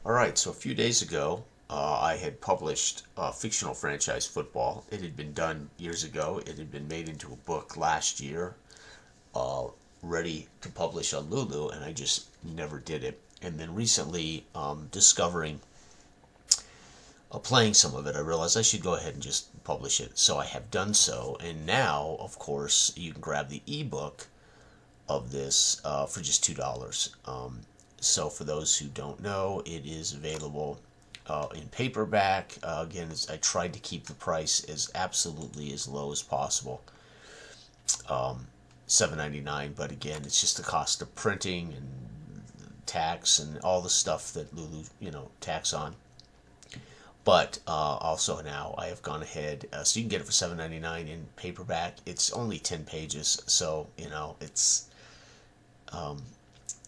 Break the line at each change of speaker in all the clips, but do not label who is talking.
Alright, so a few days ago, I had published fictional franchise football. It had been done years ago. It had been made into a book last year, uh, ready to publish on Lulu, and I just never did it. And then recently, discovering, playing some of it, I realized I should go ahead and just publish it. So I have done so, and now, of course, you can grab the ebook of this for just $2. So for those who don't know, it is available in paperback. Again, I tried to keep the price as absolutely as low as possible, $7.99. But again, it's just the cost of printing and tax and all the stuff that Lulu, tax on. But also now I have gone ahead, so you can get it for $7.99 in paperback. It's only 10 pages, so um,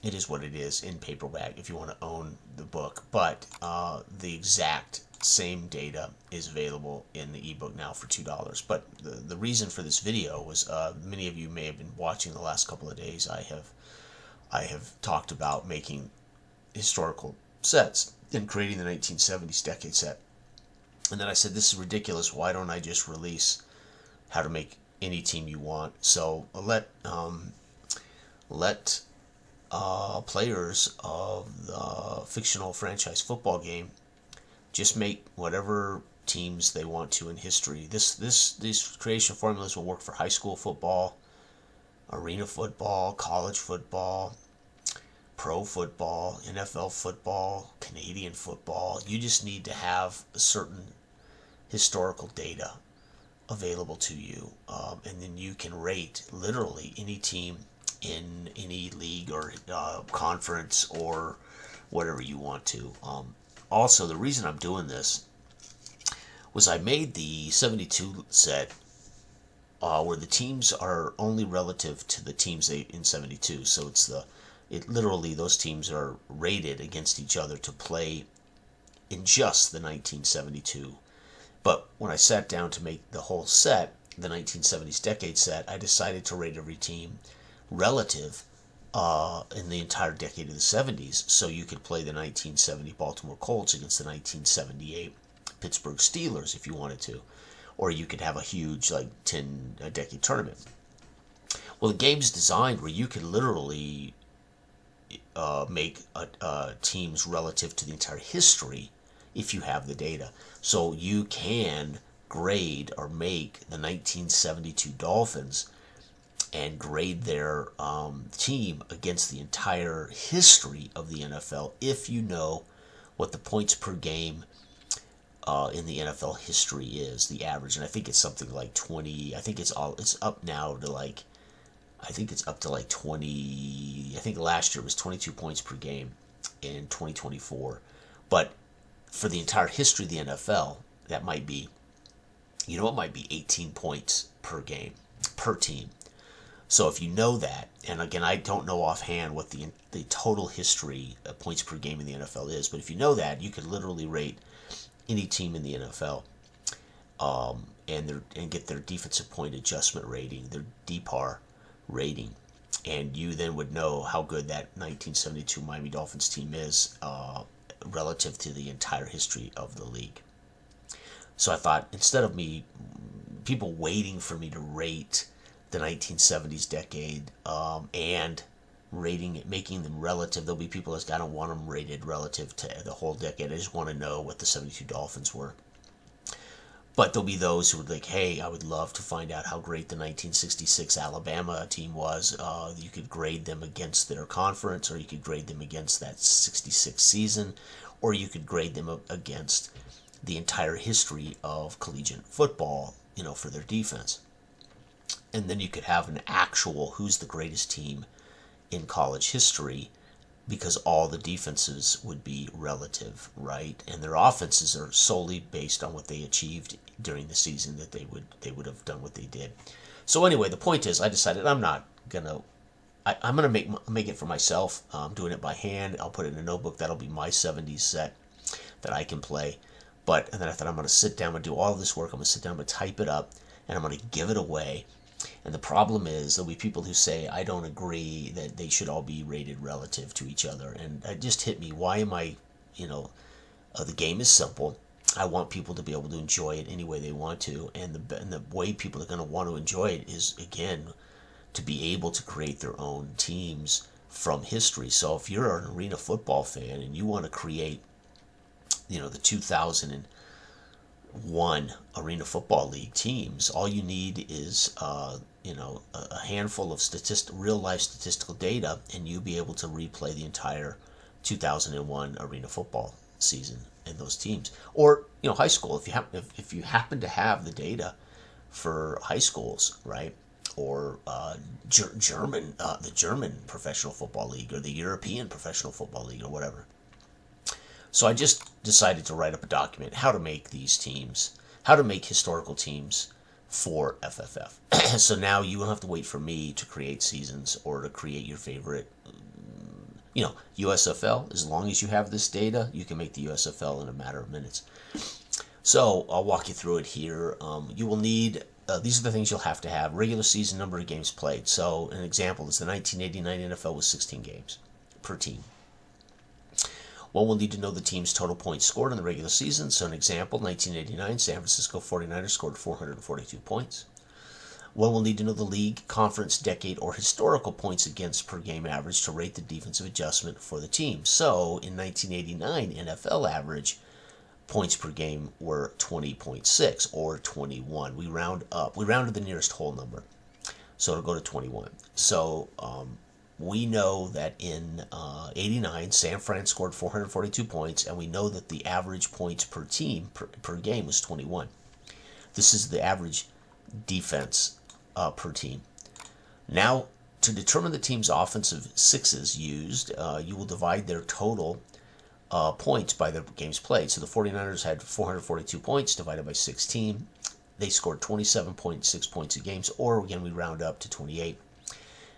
it is what it is in paperback if you want to own the book. But the exact same data is available in the ebook now for $2. But the reason for this video was many of you may have been watching the last couple of days. I have talked about making historical sets and creating the 1970s decade set. And then I said, this is ridiculous. Why don't I just release how to make any team you want? So let players of the fictional franchise football game just make whatever teams they want to in history. These creation formulas will work for high school football, arena football, college football, pro football, NFL football, Canadian football. You just need to have a certain historical data available to you, and then you can rate literally any team in any league or conference or whatever you want to. Also, the reason I'm doing this was I made the 72 set where the teams are only relative to the teams in 72. So it literally, those teams are rated against each other to play in just the 1972. But when I sat down to make the whole set, the 1970s decade set, I decided to rate every team relative in the entire decade of the 70s. So you could play the 1970 Baltimore Colts against the 1978 Pittsburgh Steelers if you wanted to. Or you could have a huge, like, 10-decade tournament. Well, the game's designed where you could literally make teams relative to the entire history if you have the data. So you can grade or make the 1972 Dolphins and grade their team against the entire history of the NFL if you know what the points per game in the NFL history is, the average. And I think it's something like 20. I think it's up now to like, I think it's up to like 20. I think last year was 22 points per game in 2024. But for the entire history of the NFL, that might be, it might be 18 points per game, per team. So if you know that, and again, I don't know offhand what the total history of points per game in the NFL is, but if you know that, you could literally rate any team in the NFL and get their defensive point adjustment rating, their DPAR rating, and you then would know how good that 1972 Miami Dolphins team is relative to the entire history of the league. So I thought, instead of people waiting for me to rate the 1970s decade and rating it, making them relative, there'll be people that I don't want them rated relative to the whole decade. I just want to know what the 72 Dolphins were. But there'll be those who would like, hey, I would love to find out how great the 1966 Alabama team was. You could grade them against their conference, or you could grade them against that 66 season, or you could grade them against the entire history of collegiate football, for their defense. And then you could have an actual who's the greatest team in college history, because all the defenses would be relative, right? And their offenses are solely based on what they achieved during the season, that they would have done what they did. So anyway, the point is, I decided I'm gonna make it for myself. I'm doing it by hand. I'll put it in a notebook. That'll be my 70s set that I can play. And then I thought, I'm gonna sit down and do all this work. I'm gonna sit down and type it up, and I'm gonna give it away. And the problem is, there'll be people who say, I don't agree that they should all be rated relative to each other. And it just hit me, why am I the game is simple. I want people to be able to enjoy it any way they want to, and the way people are going to want to enjoy it is, again, to be able to create their own teams from history. So if you're an arena football fan and you want to create, the 2001 Arena Football League teams, all you need is, a handful of real life statistical data, and you'll be able to replay the entire 2001 Arena Football season and those teams. Or high school, if you happen to have the data for high schools, right? Or the German Professional Football League, or the European Professional Football League, or whatever. So I just decided to write up a document how to make these teams, how to make historical teams for FFF. So now you don't have to wait for me to create seasons or to create your favorite, USFL. As long as you have this data, you can make the USFL in a matter of minutes. So I'll walk you through it here. You will need, these are the things you'll have to have. Regular season, number of games played. So an example is the 1989 NFL was 16 games per team. One will need to know the team's total points scored in the regular season. So an example, 1989, San Francisco 49ers scored 442 points. One will need to know the league, conference, decade, or historical points against per game average to rate the defensive adjustment for the team. So in 1989 NFL average, points per game were 20.6 or 21. We round up. We rounded the nearest whole number. So it'll go to 21. So we know that in 89, San Fran scored 442 points, and we know that the average points per team per game was 21. This is the average defense per team. Now, to determine the team's offensive sixes used, you will divide their total points by the games played. So the 49ers had 442 points divided by 16. They scored 27.6 points a game, or again, we round up to 28.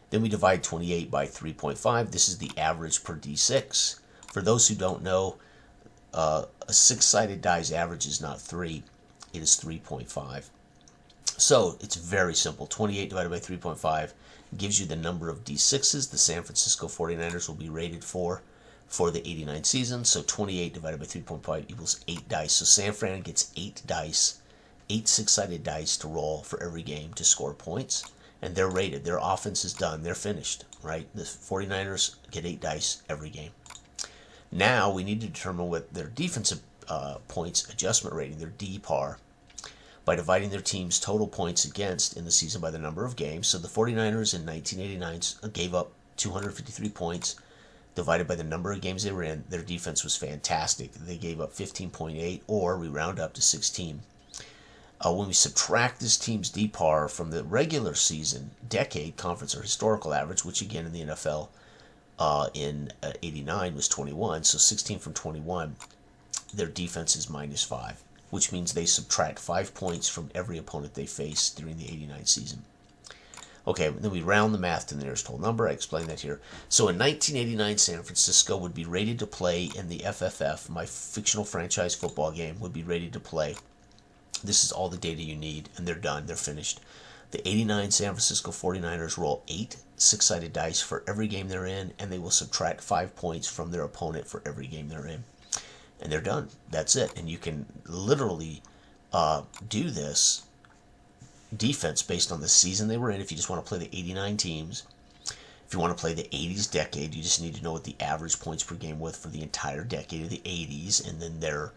Then we divide 28 by 3.5. This is the average per D6. For those who don't know, a six-sided die's average is not 3. It is 3.5. So it's very simple. 28 divided by 3.5 gives you the number of D6s the San Francisco 49ers will be rated for the 89 season. So 28 divided by 3.5 equals 8 dice. So San Fran gets 8 dice, 8 six-sided dice to roll for every game to score points. And they're rated. Their offense is done. They're finished, right? The 49ers get 8 dice every game. Now we need to determine what their defensive points adjustment rating, their DPAR, by dividing their team's total points against in the season by the number of games. So the 49ers in 1989 gave up 253 points. Divided by the number of games they were in, their defense was fantastic. They gave up 15.8, or we round up to 16. When we subtract this team's DPAR from the regular season, decade, conference, or historical average, which again in the NFL in 89 was 21, so 16 from 21, their defense is -5, which means they subtract 5 points from every opponent they face during the 89 season. Okay, then we round the math to the nearest whole number. I explained that here. So in 1989, San Francisco would be rated to play in the FFF, my fictional franchise football game, would be rated to play. This is all the data you need, and they're done. They're finished. The 89 San Francisco 49ers roll 8 six-sided dice for every game they're in, and they will subtract 5 points from their opponent for every game they're in. And they're done. That's it. And you can literally do this defense based on the season they were in. If you just want to play the 89 teams, if you want to play the 80s decade, you just need to know what the average points per game was for the entire decade of the 80s, and then their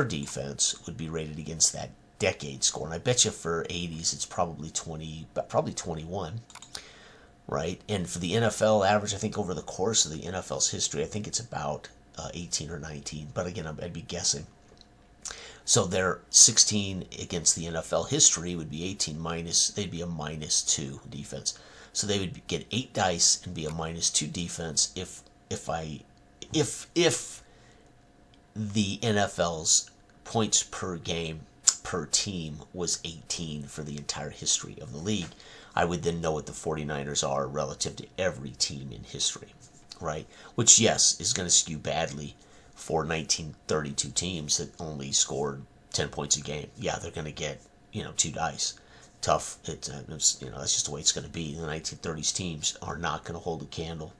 defense would be rated against that decade score. And I bet you for 80s it's probably 21, right? And for the NFL average, I think over the course of the NFL's history, I think it's about 18 or 19. But again, I'd be guessing. So their 16 against the NFL history would be 18 minus, they'd be a -2 defense. So they would get 8 dice and be a -2 defense if the NFL's points per game per team was 18 for the entire history of the league. I would then know what the 49ers are relative to every team in history, right? Which, yes, is going to skew badly for 1932 teams that only scored 10 points a game. Yeah, they're going to get, 2 dice. Tough. It's that's just the way it's going to be. The 1930s teams are not going to hold a candle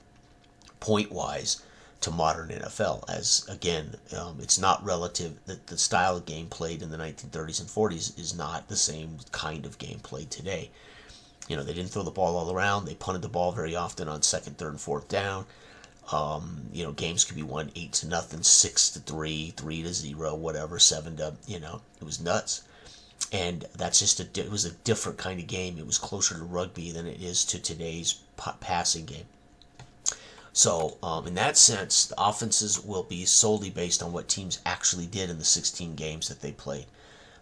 point-wise to modern NFL. As again, it's not relative that the style of game played in the 1930s and 40s is not the same kind of game played today. They didn't throw the ball all around. They punted the ball very often on second, third, and fourth down. Games could be won 8-0, 6-3, 3-0, whatever, 7 to, it was nuts. And that's just it was a different kind of game. It was closer to rugby than it is to today's passing game. So, in that sense, the offenses will be solely based on what teams actually did in the 16 games that they played.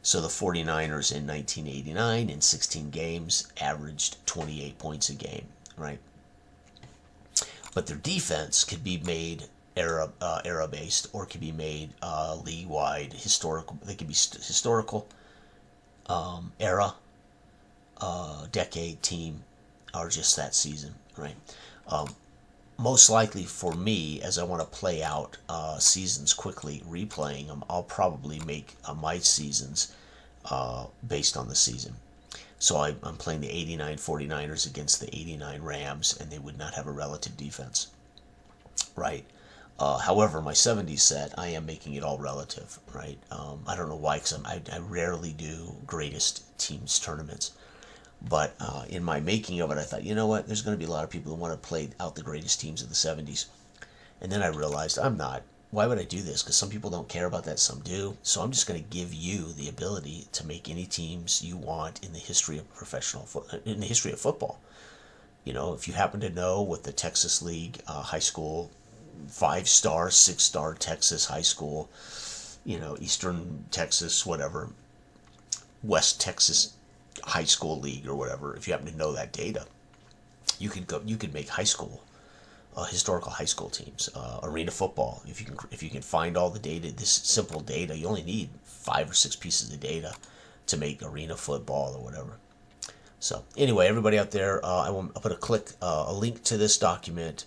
So the 49ers in 1989 in 16 games averaged 28 points a game, right? But their defense could be made era-based, or could be made league-wide, historical. They could be historical, era, decade, team, or just that season, right? Most likely for me, as I want to play out seasons quickly, replaying them, I'll probably make my seasons based on the season. So I'm playing the 89 49ers against the 89 Rams, and they would not have a relative defense, right? However, my 70s set, I am making it all relative, right? I don't know why, because I rarely do greatest teams tournaments. But in my making of it, I thought, you know what, there's going to be a lot of people who want to play out the greatest teams of the 70s. And then I realized I'm not. Why would I do this? Because some people don't care about that, some do. So I'm just going to give you the ability to make any teams you want in the history of in the history of football. If you happen to know what the Texas League high school 5-star, 6-star Texas high school, Eastern Texas, whatever, West Texas high school league or whatever, if you happen to know that data, you could make historical high school teams, arena football. If you can find all the data, this simple data, you only need 5 or 6 pieces of data to make arena football or whatever. So anyway, everybody out there, I'll put a link to this document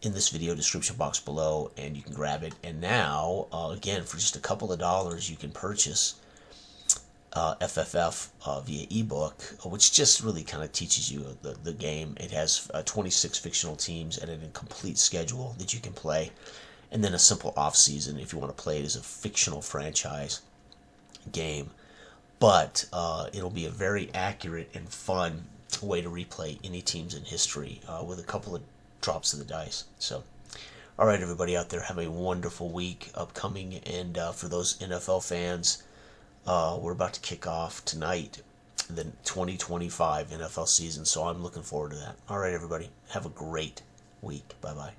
in this video description box below, and you can grab it. And now, again, for just a couple of dollars, you can purchase FFF via ebook, which just really kind of teaches you the game. It has 26 fictional teams and a complete schedule that you can play, and then a simple off season if you want to play it as a fictional franchise game. But it'll be a very accurate and fun way to replay any teams in history with a couple of drops of the dice. So, all right, everybody out there, have a wonderful week upcoming, and for those NFL fans, we're about to kick off tonight the 2025 NFL season, so I'm looking forward to that. All right, everybody, have a great week. Bye-bye.